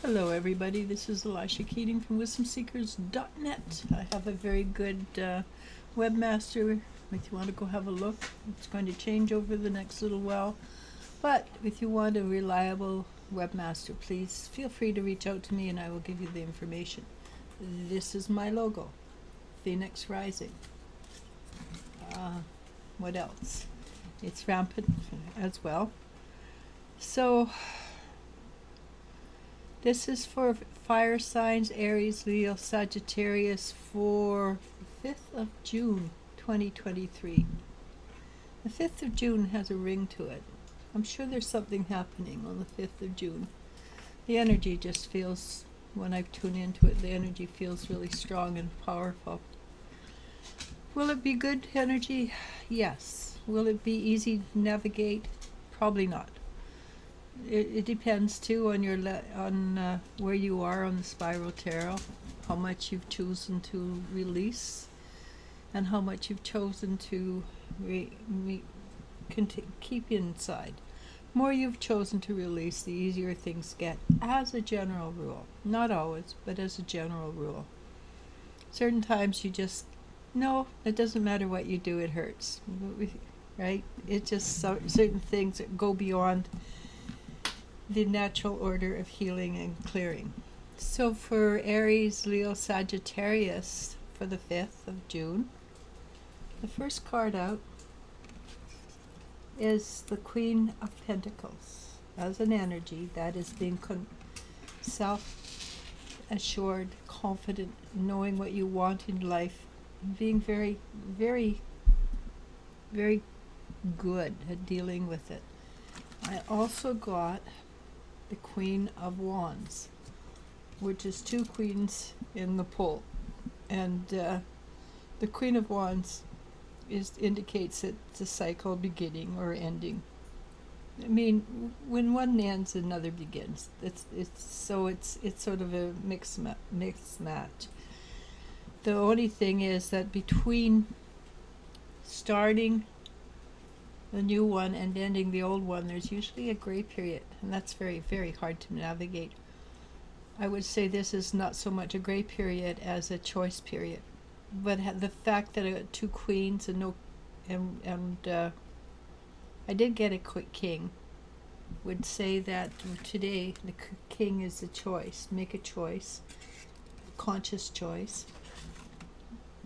Hello everybody, this is ELIZ-SHA Keating from WisdomSeekers.net. I have a very good webmaster. If you want to go have a look, it's going to change over the next little while. But if you want a reliable webmaster, please feel free to reach out to me and I will give you the information. This is my logo, Phoenix Rising. What else? It's rampant as well. So this is for fire signs, Aries, Leo, Sagittarius for the 5th of June, 2023. The 5th of June has a ring to it. I'm sure there's something happening on the 5th of June. The energy just feels, when I tune into it, the energy feels really strong and powerful. Will it be good energy? Yes. Will it be easy to navigate? Probably not. It depends too on your where you are on the spiral tarot, how much you've chosen to release, and how much you've chosen to keep inside. The more you've chosen to release, the easier things get, as a general rule. Not always, but as a general rule. Certain times you just, no, it doesn't matter what you do, it hurts, right? It's just certain things that go beyond the natural order of healing and clearing. So for Aries, Leo, Sagittarius for the 5th of June, the first card out is the Queen of Pentacles. As an energy, that is being self-assured, confident, knowing what you want in life, being very, very, very good at dealing with it. I also got the Queen of Wands, which is two queens in the pole, and the Queen of Wands indicates it's a cycle beginning or ending. I mean, when one ends, another begins. It's sort of a mixed match. The only thing is that between starting the new one and ending the old one, there's usually a gray period, and that's very, very hard to navigate. I would say this is not so much a gray period as a choice period, but the fact that I got two queens and I did get a quick king would say that today the king is a choice. Make a choice, conscious choice.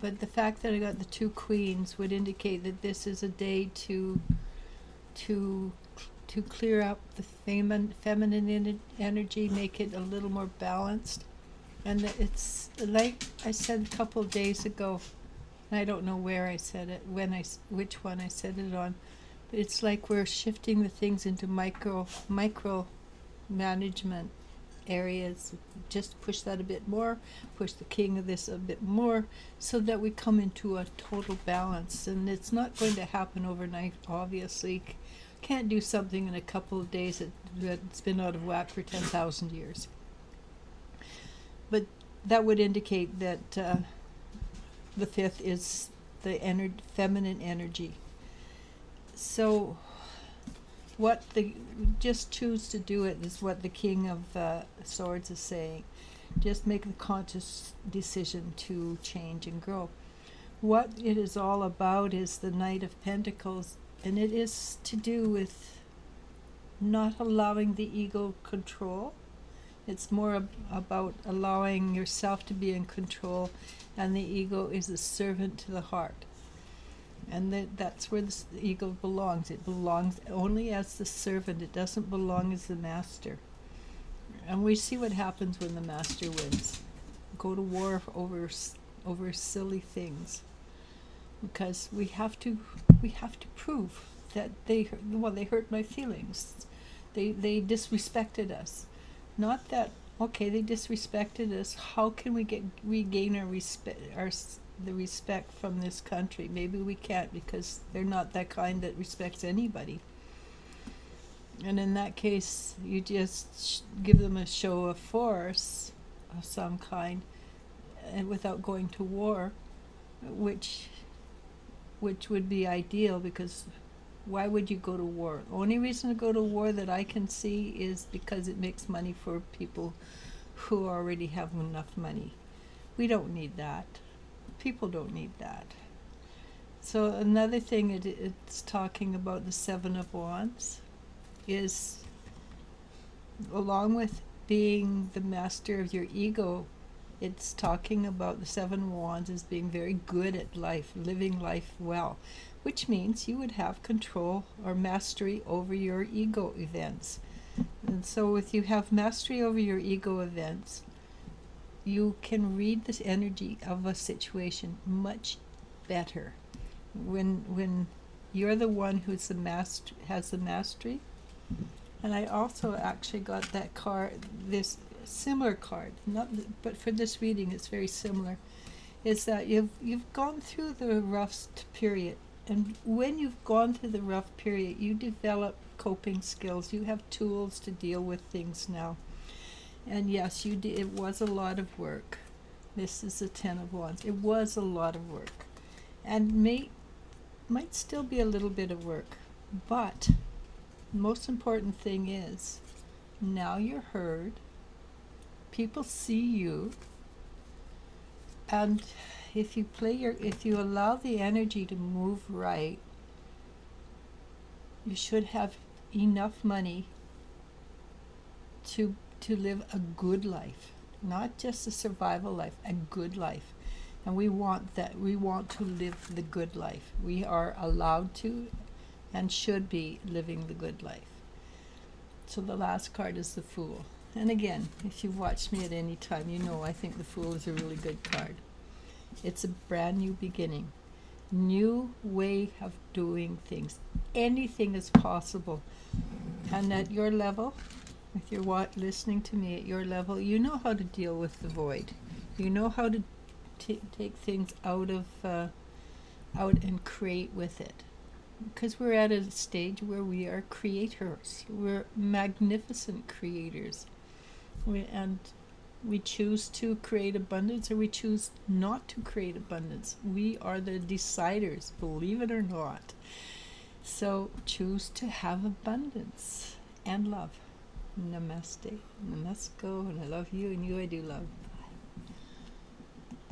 But the fact that I got the two queens would indicate that this is a day to clear up the feminine energy, make it a little more balanced. And it's like I said a couple of days ago, and I don't know where I said it, which one I said it on, but it's like we're shifting the things into micro management areas. Just push that a bit more, push the king of this a bit more, so that we come into a total balance. And it's not going to happen overnight, obviously. Can't do something in a couple of days that's been out of whack for 10,000 years. But that would indicate that the 5th is the feminine energy. So just choose to do it is what the King of Swords is saying. Just make the conscious decision to change and grow. What it is all about is the Knight of Pentacles, and it is to do with not allowing the ego control. It's more about allowing yourself to be in control, and the ego is a servant to the heart. And that's where the ego belongs. It belongs only as the servant. It doesn't belong as the master. And we see what happens when the master wins. Go to war over silly things, because we have to prove that they hurt my feelings. They disrespected us. Not that, okay, they disrespected us. How can we regain the respect from this country? Maybe we can't, because they're not that kind that respects anybody. And in that case, you just give them a show of force of some kind, and without going to war, which would be ideal, because Why would you go to war? The only reason to go to war that I can see is because it makes money for people who already have enough money. We don't need that. People don't need that. So another thing it's talking about the Seven of Wands is, along with being the master of your ego, it's talking about the Seven of Wands as being very good at life, living life well, which means you would have control or mastery over your ego events. And so if you have mastery over your ego events, you can read this energy of a situation much better. When you're the one who's has the mastery. And I also actually got that card, this similar card, but for this reading it's very similar, is that you've gone through the rough period, and when you've gone through the rough period, you develop coping skills. You have tools to deal with things now. And yes, it was a lot of work. This is the Ten of Wands. It was a lot of work, and might still be a little bit of work, but the most important thing is now you're heard. People see you, and if you allow the energy to move right, you should have enough money to live a good life, not just a survival life, a good life. And we want that. We want to live the good life. We are allowed to and should be living the good life. So the last card is the Fool. And again, if you've watched me at any time, you know I think the Fool is a really good card. It's a brand new beginning, new way of doing things. Anything is possible. And at your level, if you're listening to me at your level, you know how to deal with the void. You know how to take things out and create with it. Because we're at a stage where we are creators. We're magnificent creators. We choose to create abundance, or we choose not to create abundance. We are the deciders, believe it or not. So choose to have abundance and love. Namaste. Namasko, and I love you, and you I do love.